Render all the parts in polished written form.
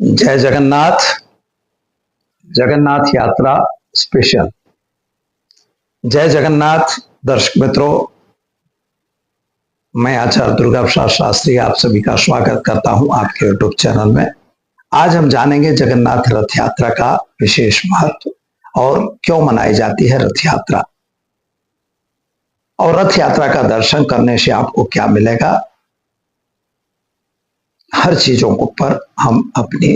जय जगन्नाथ। जगन्नाथ यात्रा स्पेशल। जय जगन्नाथ दर्शक मित्रों, मैं आचार्य दुर्गा प्रसाद शास्त्री आप सभी का स्वागत करता हूं आपके यूट्यूब चैनल में। आज हम जानेंगे जगन्नाथ रथ यात्रा का विशेष महत्व और क्यों मनाई जाती है रथ यात्रा, और रथ यात्रा का दर्शन करने से आपको क्या मिलेगा। हर चीजों के ऊपर हम अपनी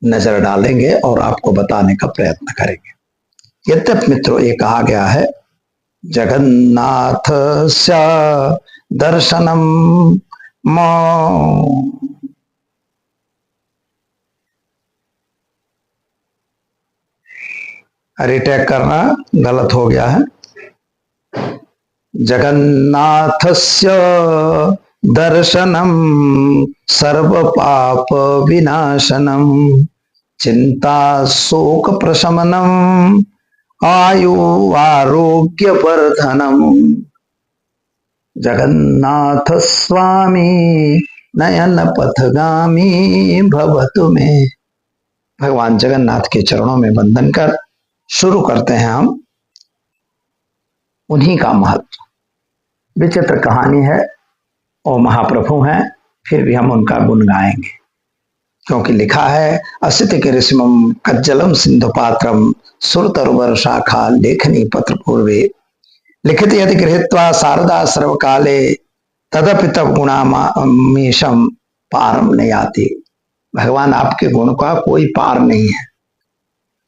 नजर डालेंगे और आपको बताने का प्रयत्न करेंगे। यद्यप मित्रों ये कहा गया है जगन्नाथस्य दर्शनम रिटेक करना गलत हो गया है। जगन्नाथस्य दर्शनम सर्व पाप विनाशनम चिंता शोक प्रशमनम आयु आरोग्य वर्धनम। जगन्नाथ स्वामी नयन पथगामी भवतु में। भगवान जगन्नाथ के चरणों में वंदन कर शुरू करते हैं हम उन्हीं का महत्व। विचित्र कहानी है और महाप्रभु हैं, फिर भी हम उनका गुण गाएंगे, क्योंकि लिखा है असित गिरिशमम कज्जलम सिंधु पात्रम सुरतरुवर शाखा लेखनी पत्र पूर्वे लिखित यदि गृहीत्वा शारदा सर्वकाले तदपि तब गुणामीशम पारम नहीं आती। भगवान आपके गुण का कोई पार नहीं है।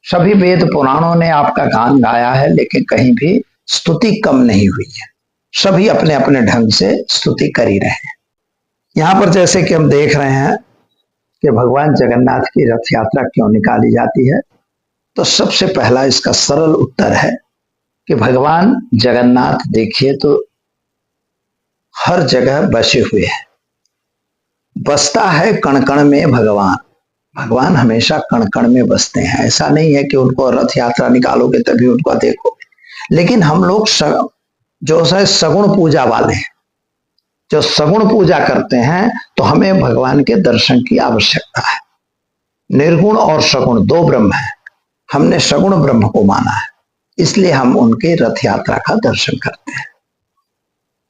सभी वेद पुराणों ने आपका गान गाया है, लेकिन कहीं भी स्तुति कम नहीं हुई है। सभी अपने अपने ढंग से स्तुति कर ही रहे हैं। यहाँ पर जैसे कि हम देख रहे हैं कि भगवान जगन्नाथ की रथ यात्रा क्यों निकाली जाती है, तो सबसे पहला इसका सरल उत्तर है कि भगवान जगन्नाथ देखिए तो हर जगह बसे हुए हैं। बसता है कण कण में भगवान। भगवान हमेशा कण कण में बसते हैं। ऐसा नहीं है कि उनको रथ यात्रा निकालोगे तभी उनको देखोगे। लेकिन हम लोग जो है सगुण पूजा वाले हैं, जो सगुण पूजा करते हैं, तो हमें भगवान के दर्शन की आवश्यकता है। निर्गुण और सगुण दो ब्रह्म है। हमने सगुण ब्रह्म को माना है, इसलिए हम उनके रथ यात्रा का दर्शन करते हैं।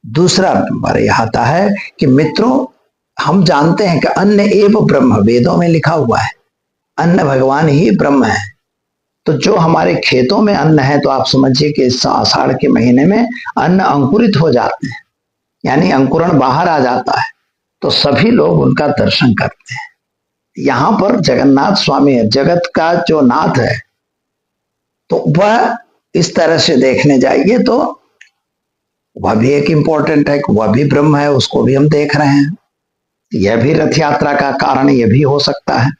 दूसरा नंबर यह आता है कि मित्रों, हम जानते हैं कि अन्न एव ब्रह्म, वेदों में लिखा हुआ है अन्न भगवान ही ब्रह्म है। तो जो हमारे खेतों में अन्न है, तो आप समझिए कि इस आषाढ़ के महीने में अन्न अंकुरित हो जाते हैं, यानी अंकुरण बाहर आ जाता है, तो सभी लोग उनका दर्शन करते हैं। यहाँ पर जगन्नाथ स्वामी है, जगत का जो नाथ है, तो वह इस तरह से देखने जाइए तो वह भी एक इंपॉर्टेंट है, वह भी ब्रह्म है, उसको भी हम देख रहे हैं। यह भी रथ यात्रा का कारण यह भी हो सकता है।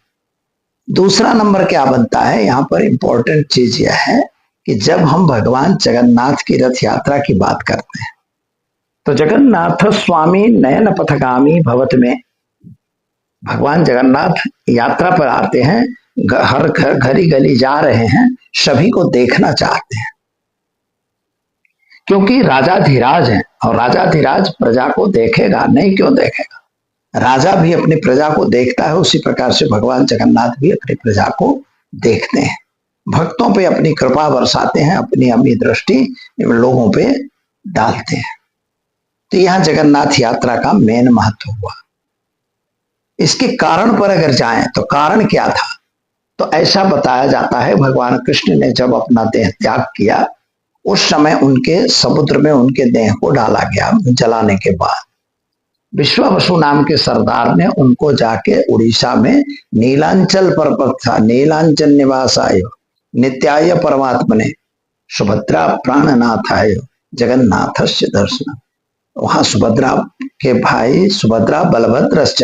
दूसरा नंबर क्या बनता है, यहाँ पर इंपॉर्टेंट चीज यह है कि जब हम भगवान जगन्नाथ की रथ यात्रा की बात करते हैं, तो जगन्नाथ स्वामी नयन पथगामी भवत में भगवान जगन्नाथ यात्रा पर आते हैं, हर घर घरी गली जा रहे हैं, सभी को देखना चाहते हैं, क्योंकि राजाधिराज हैं और राजाधिराज प्रजा को देखेगा नहीं, क्यों देखेगा। राजा भी अपनी प्रजा को देखता है, उसी प्रकार से भगवान जगन्नाथ भी अपनी प्रजा को देखते हैं, भक्तों पे अपनी कृपा बरसाते हैं, अपनी अपनी दृष्टि लोगों पे डालते हैं। तो यहां जगन्नाथ यात्रा का मेन महत्व हुआ। इसके कारण पर अगर जाएं तो कारण क्या था, तो ऐसा बताया जाता है भगवान कृष्ण ने जब अपना देह त्याग किया, उस समय उनके समुद्र में उनके देह को डाला गया। जलाने के बाद विश्वावसु नाम के सरदार ने उनको जाके उड़ीसा में नीलांचल पर्वत था, नीलांचल निवासाय नित्याय परमात्मने सुभद्रा प्राणनाथाय जगन्नाथस्य दर्शन। वहां सुभद्रा के भाई सुभद्रा बलभद्रश्च,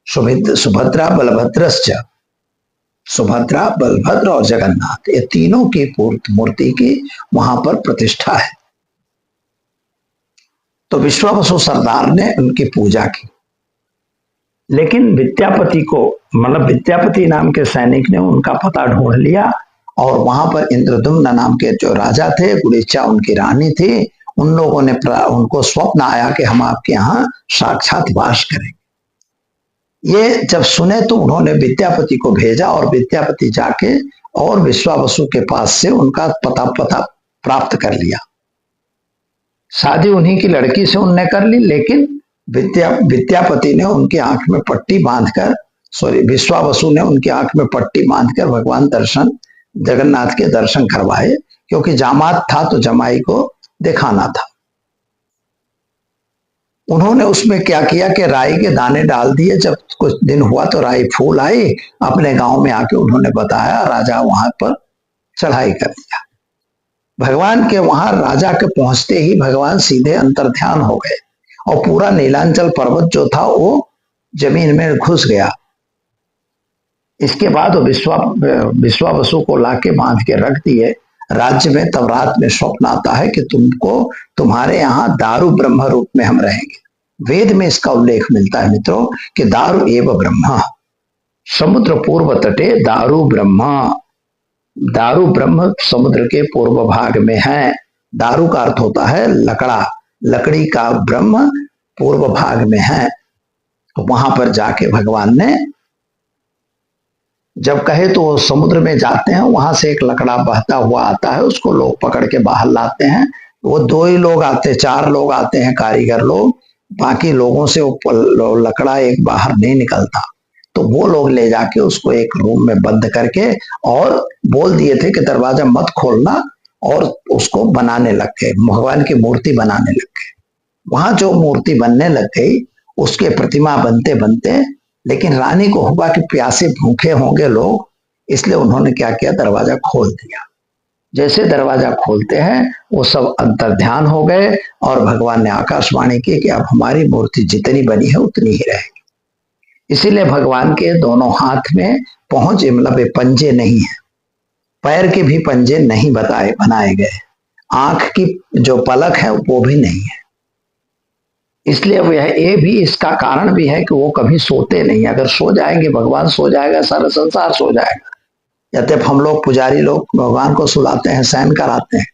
सुभद्रा बलभद्रश्च, सुभद्रा बलभद्र और जगन्नाथ, ये तीनों की मूर्ति की वहां पर प्रतिष्ठा है। तो विश्वावसु सरदार ने उनकी पूजा की, लेकिन विद्यापति को, मतलब विद्यापति नाम के सैनिक ने उनका पता ढूंढ लिया, और वहां पर इंद्रदुम्न नाम के जो राजा थे, गुड़ीचा उनकी रानी थी, उन लोगों ने उनको स्वप्न आया कि हम आपके यहाँ साक्षात वास करेंगे। ये जब सुने तो उन्होंने विद्यापति को भेजा और विद्यापति जाके और विश्वावसु के पास से उनका पता प्राप्त कर लिया। शादी उन्हीं की लड़की से उनने कर ली, लेकिन विद्यापति ने उनकी आंख में पट्टी बांधकर, विश्वावसु ने उनकी आंख में पट्टी बांधकर भगवान जगन्नाथ के दर्शन करवाए, क्योंकि जामात था तो जमाई को दिखाना था। उन्होंने उसमें क्या किया कि राई के दाने डाल दिए। जब कुछ दिन हुआ तो राई फूल आई, अपने गांव में आके उन्होंने बताया, राजा वहां पर चढ़ाई कर दिया। भगवान के वहां राजा के पहुंचते ही भगवान सीधे अंतर्ध्यान हो गए और पूरा नीलांचल पर्वत जो था वो जमीन में घुस गया। इसके बाद विश्वावसु को लाके बांध के रख दिए राज्य में। तब रात में स्वप्न आता है कि तुम्हारे यहाँ दारु ब्रह्म रूप में हम रहेंगे। वेद में इसका उल्लेख मिलता है मित्रों कि दारु एव ब्रह्म, समुद्र पूर्व तटे दारु ब्रह्म। दारु ब्रह्म समुद्र के पूर्व भाग में है। दारु का अर्थ होता है लकड़ा, लकड़ी का ब्रह्म पूर्व भाग में है। तो वहां पर जाके भगवान ने जब कहे तो समुद्र में जाते हैं, वहां से एक लकड़ा बहता हुआ आता है, उसको लोग पकड़ के बाहर लाते हैं। वो 2 ही लोग आते, 4 लोग आते हैं कारीगर लोग, बाकी लोगों से वो लकड़ा एक बाहर नहीं निकलता। तो वो लोग ले जाके उसको एक रूम में बंद करके और बोल दिए थे कि दरवाजा मत खोलना, और उसको बनाने लग गए, भगवान की मूर्ति बनाने लग गए। वहां जो मूर्ति बनने लग गई उसके प्रतिमा बनते बनते, लेकिन रानी को हुआ कि प्यासे भूखे होंगे लोग, इसलिए उन्होंने क्या किया, दरवाजा खोल दिया। जैसे दरवाजा खोलते हैं वो सब अंतर्ध्यान हो गए और भगवान ने आकाशवाणी की कि अब हमारी मूर्ति जितनी बनी है उतनी ही रहेगी। इसीलिए भगवान के दोनों हाथ में पहुंच मतलब पंजे नहीं है, पैर के भी पंजे नहीं बनाए गए, आंख की जो पलक है वो भी नहीं है। इसलिए ये भी इसका कारण भी है कि वो कभी सोते नहीं। अगर सो जाएंगे, भगवान सो जाएगा, सारा संसार सो जाएगा। जब हम लोग पुजारी लोग भगवान को सुलाते हैं, शयन कराते हैं,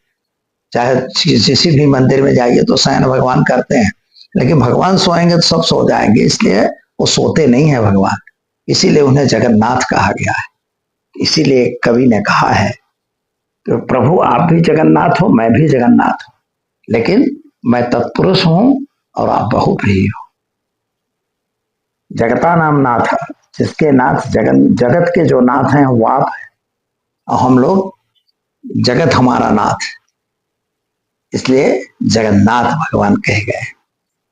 चाहे किसी भी मंदिर में जाइए तो शयन भगवान करते हैं, लेकिन भगवान सोएंगे तो सब सो जाएंगे, इसलिए वो सोते नहीं है भगवान। इसीलिए उन्हें जगन्नाथ कहा गया है। इसीलिए कवि ने कहा है कि प्रभु आप भी जगन्नाथ हो, मैं भी जगन्नाथ हूं, लेकिन मैं तत्पुरुष हूं और आप बहुप्रिय हो। जगता नाम नाथ, जिसके नाथ जगत के जो नाथ हैं वो आप हैं, और हम लोग जगत हमारा नाथ, इसलिए जगन्नाथ भगवान कहे गए।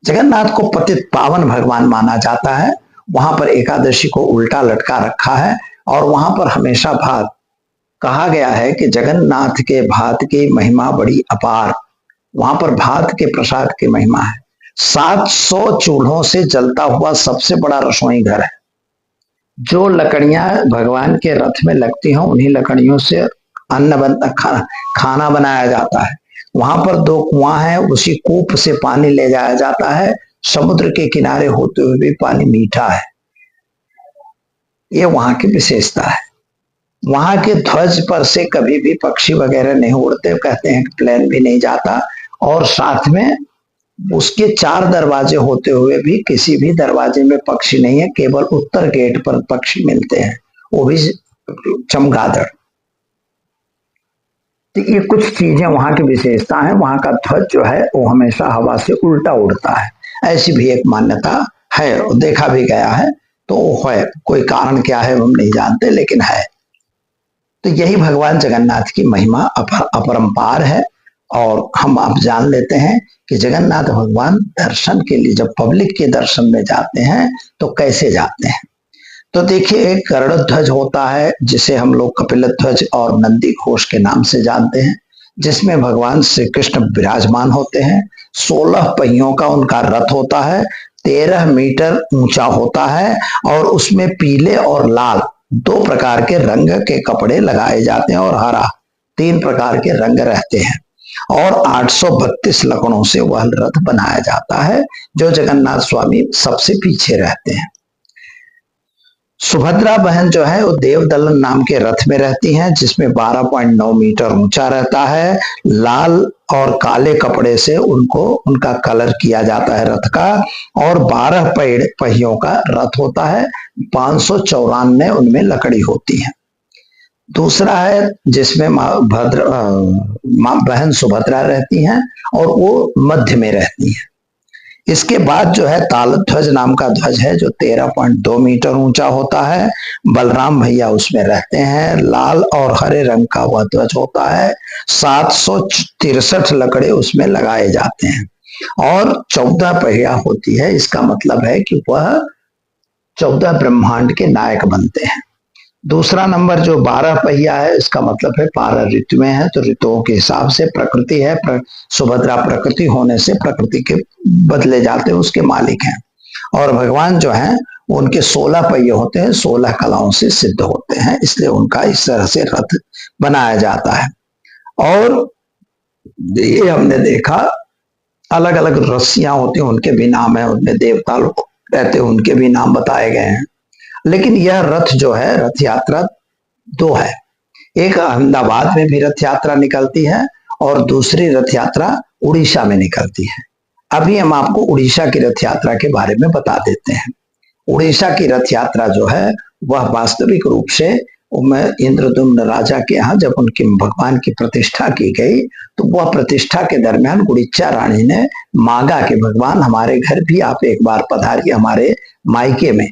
जगन्नाथ को पतित पावन भगवान माना जाता है। वहां पर एकादशी को उल्टा लटका रखा है और वहां पर हमेशा भात कहा गया है कि जगन्नाथ के भात की महिमा बड़ी अपार। वहां पर भात के प्रसाद की महिमा है। 700 चूल्हों से जलता हुआ सबसे बड़ा रसोई घर है। जो लकड़ियां भगवान के रथ में लगती हैं उन्हीं लकड़ियों से खाना बनाया जाता है। वहां पर 2 कुआं हैं, उसी कूप से पानी ले जाया जाता है। समुद्र के किनारे होते हुए भी पानी मीठा है। ये वहां की विशेषता है। वहां के ध्वज पर से कभी भी पक्षी वगैरह नहीं उड़ते, कहते हैं कि प्लेन भी नहीं जाता। और साथ में उसके 4 दरवाजे होते हुए भी किसी भी दरवाजे में पक्षी नहीं है, केवल उत्तर गेट पर पक्षी मिलते हैं, वो भी चमगादड़। तो ये कुछ चीजें वहां की विशेषता है। वहां का ध्वज जो है वो हमेशा हवा से उल्टा उड़ता है, ऐसी भी एक मान्यता है, देखा भी गया है। तो है, कोई कारण क्या है हम नहीं जानते, लेकिन है। तो यही भगवान जगन्नाथ की महिमा अपरंपार है। और हम आप जान लेते हैं कि जगन्नाथ भगवान दर्शन के लिए जब पब्लिक के दर्शन में जाते हैं तो कैसे जाते हैं। तो देखिए, एक गरुड़ ध्वज होता है जिसे हम लोग कपिल ध्वज और नंदी घोष के नाम से जानते हैं, जिसमें भगवान श्री कृष्ण विराजमान होते हैं। 16 पहियों का उनका रथ होता है, 13 मीटर ऊंचा होता है और उसमें पीले और लाल 2 प्रकार के रंग के कपड़े लगाए जाते हैं और हरा 3 प्रकार के रंग रहते हैं। और 832 लकड़ों से वह रथ बनाया जाता है, जो जगन्नाथ स्वामी सबसे पीछे रहते हैं। सुभद्रा बहन जो है वो देवदलन नाम के रथ में रहती हैं, जिसमें 12.9 मीटर ऊंचा रहता है। लाल और काले कपड़े से उनको उनका कलर किया जाता है रथ का, और 12 पहियों का रथ होता है। 594 उनमें लकड़ी होती है। दूसरा है जिसमें माँ बहन सुभद्रा रहती हैं और वो मध्य में रहती हैं। इसके बाद जो है तालध्वज नाम का ध्वज है, जो 13.2 मीटर ऊंचा होता है। बलराम भैया उसमें रहते हैं। लाल और हरे रंग का वह ध्वज होता है। 763 लकड़े उसमें लगाए जाते हैं और 14 पहिया होती है। इसका मतलब है कि वह 14 ब्रह्मांड के नायक बनते हैं। दूसरा नंबर जो 12 पहिया है, इसका मतलब है 12 ऋतुएं हैं, तो ऋतुओं के हिसाब से प्रकृति है। सुभद्रा प्रकृति होने से प्रकृति के बदले जाते हैं, उसके मालिक हैं। और भगवान जो हैं उनके 16 पहिए होते हैं, 16 कलाओं से सिद्ध होते हैं, इसलिए उनका इस तरह से रथ बनाया जाता है। और ये हमने देखा अलग अलग रस्सियां होती हैं, उनके भी नाम है, उनमें देवता लोग रहते हैं, उनके भी नाम बताए गए हैं। लेकिन यह रथ जो है, रथ यात्रा दो है। एक अहमदाबाद में भी रथ यात्रा निकलती है और दूसरी रथ यात्रा उड़ीसा में निकलती है। अभी हम आपको उड़ीसा की रथ यात्रा के बारे में बता देते हैं। उड़ीसा की रथ यात्रा जो है वह वास्तविक रूप से इंद्रदुम्न राजा के यहाँ जब उनकी भगवान की प्रतिष्ठा की गई, तो वह प्रतिष्ठा के दरमियान गुड़िचा रानी ने मांगा कि भगवान हमारे घर भी आप एक बार पधारिए, हमारे मायके में।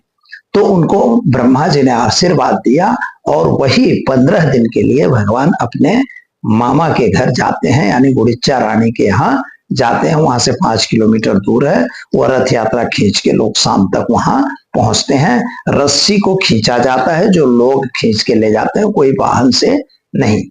तो उनको ब्रह्मा जी ने आशीर्वाद दिया और वही 15 दिन के लिए भगवान अपने मामा के घर जाते हैं, यानी गुड़िचा रानी के यहाँ जाते हैं। वहां से 5 किलोमीटर दूर है। वह रथ यात्रा खींच के लोग शाम तक वहां पहुंचते हैं। रस्सी को खींचा जाता है, जो लोग खींच के ले जाते हैं, कोई वाहन से नहीं।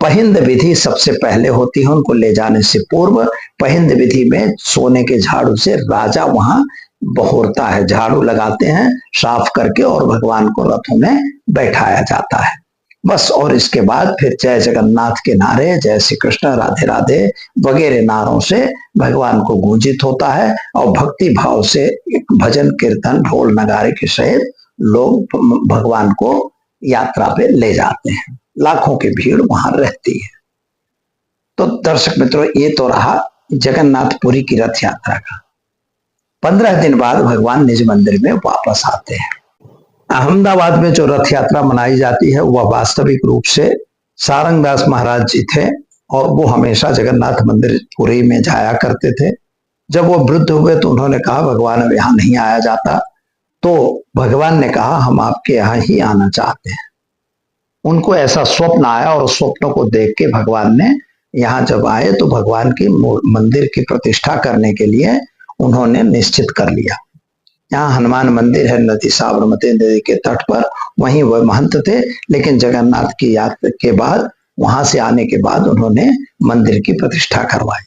पहिंद विधि सबसे पहले होती है उनको ले जाने से पूर्व। पहिंद विधि में सोने के झाड़ू से राजा वहां बहोरता है, झाड़ू लगाते हैं साफ करके, और भगवान को रथों में बैठाया जाता है बस। और इसके बाद फिर जय जगन्नाथ के नारे, जय श्री कृष्ण, राधे राधे वगैरह नारों से भगवान को गूंजित होता है और भक्ति भाव से एक भजन कीर्तन ढोल नगारे के सहित लोग भगवान को यात्रा पे ले जाते हैं। लाखों की भीड़ वहां रहती है। तो दर्शक मित्रों, ये तो रहा जगन्नाथपुरी की रथ यात्रा का। 15 दिन बाद भगवान निज मंदिर में वापस आते हैं। अहमदाबाद में जो रथ यात्रा मनाई जाती है वह वास्तविक रूप से सारंगदास महाराज जी थे, और वो हमेशा जगन्नाथ मंदिर पुरी में जाया करते थे। जब वो वृद्ध हुए तो उन्होंने कहा भगवान अब यहाँ नहीं आया जाता, तो भगवान ने कहा हम आपके यहाँ ही आना चाहते हैं। उनको ऐसा स्वप्न आया और उस स्वप्न को देख के भगवान ने यहाँ जब आए तो भगवान की मंदिर की प्रतिष्ठा करने के लिए उन्होंने निश्चित कर लिया। यहाँ हनुमान मंदिर है नदी, साबरमती नदी के तट पर, वहीं वह महंत थे। लेकिन जगन्नाथ की यात्रा के बाद, वहां से आने के बाद उन्होंने मंदिर की प्रतिष्ठा करवाई।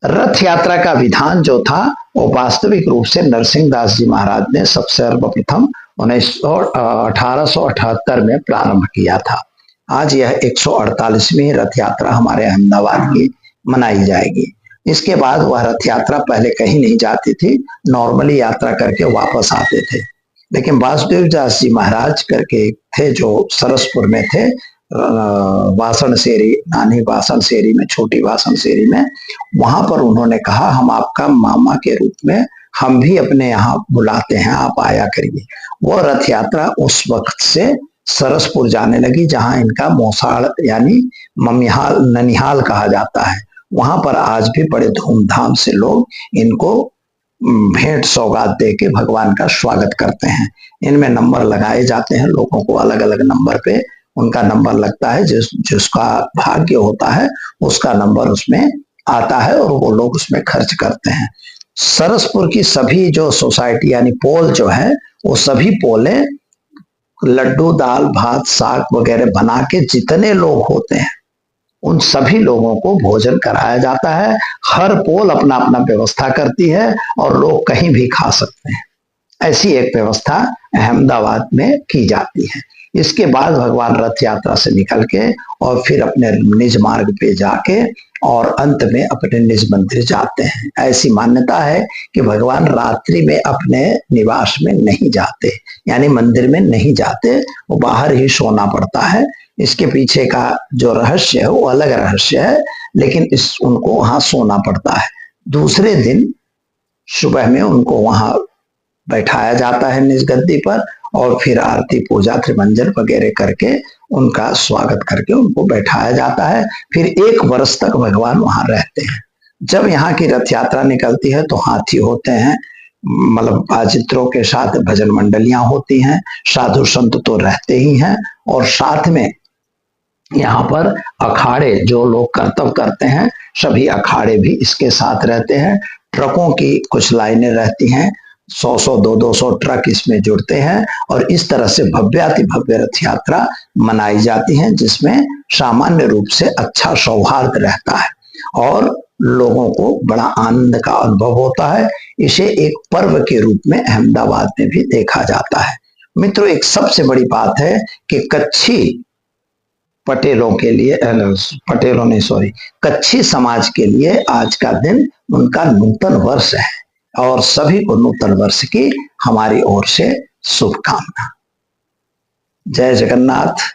रथ यात्रा का विधान जो था वो वास्तविक रूप से नरसिंह दास जी महाराज ने सबसे सर्वप्रथम 1878 में प्रारंभ किया था। आज यह 148वीं रथ यात्रा हमारे अहमदाबाद की मनाई जाएगी। इसके बाद वह रथ यात्रा पहले कहीं नहीं जाती थी, नॉर्मली यात्रा करके वापस आते थे। लेकिन वासुदेव दास जी महाराज करके थे जो सरसपुर में थे, वासन शेरी, नानी वासन शेरी में, छोटी वासन शेरी में। वहां पर उन्होंने कहा हम आपका मामा के रूप में हम भी अपने यहाँ बुलाते हैं, आप आया करिए। वो रथ यात्रा उस वक्त से सरसपुर जाने लगी, जहां इनका मोसाड़ यानी ममिहाल ननिहाल कहा जाता है। वहां पर आज भी बड़े धूमधाम से लोग इनको भेंट सौगात दे के भगवान का स्वागत करते हैं। इनमें नंबर लगाए जाते हैं, लोगों को अलग अलग नंबर पे उनका नंबर लगता है। जिसका भाग्य होता है उसका नंबर उसमें आता है और वो लोग उसमें खर्च करते हैं। सरसपुर की सभी जो सोसाइटी यानी पोल जो है, वो सभी पोले लड्डू, दाल, भात, साग वगैरह बना के जितने लोग होते हैं उन सभी लोगों को भोजन कराया जाता है। हर पोल अपना अपना व्यवस्था करती है और लोग कहीं भी खा सकते हैं। ऐसी एक व्यवस्था अहमदाबाद में की जाती है। इसके बाद भगवान रथ यात्रा से निकल के और फिर अपने निज मार्ग पे जाके और अंत में अपने निज मंदिर जाते हैं। ऐसी मान्यता है कि भगवान रात्रि में अपने निवास में नहीं जाते, यानी मंदिर में नहीं जाते, वो बाहर ही सोना पड़ता है। इसके पीछे का जो रहस्य है वो अलग रहस्य है, लेकिन उनको वहां सोना पड़ता है। दूसरे दिन सुबह में उनको वहां बैठाया जाता है निज गद्दी पर, और फिर आरती पूजा त्रिमंजन वगैरह करके उनका स्वागत करके उनको बैठाया जाता है। फिर 1 वर्ष तक भगवान वहां रहते हैं। जब यहाँ की रथ यात्रा निकलती है तो हाथी होते हैं, मतलब बाजित्रों के साथ भजन मंडलियां होती हैं, साधु संत तो रहते ही हैं, और साथ में यहाँ पर अखाड़े जो लोग कर्तव्य करते हैं सभी अखाड़े भी इसके साथ रहते हैं। ट्रकों की कुछ लाइनें रहती हैं, 100-100 200-200 ट्रक इसमें जुड़ते हैं, और इस तरह से भव्याति भव्य रथ यात्रा मनाई जाती है, जिसमें सामान्य रूप से अच्छा सौहार्द रहता है और लोगों को बड़ा आनंद का अनुभव होता है। इसे एक पर्व के रूप में अहमदाबाद में भी देखा जाता है। मित्रों, एक सबसे बड़ी बात है कि कच्छी समाज के लिए आज का दिन उनका नूतन वर्ष है, और सभी को नूतन वर्ष की हमारी ओर से शुभकामना। जय जगन्नाथ।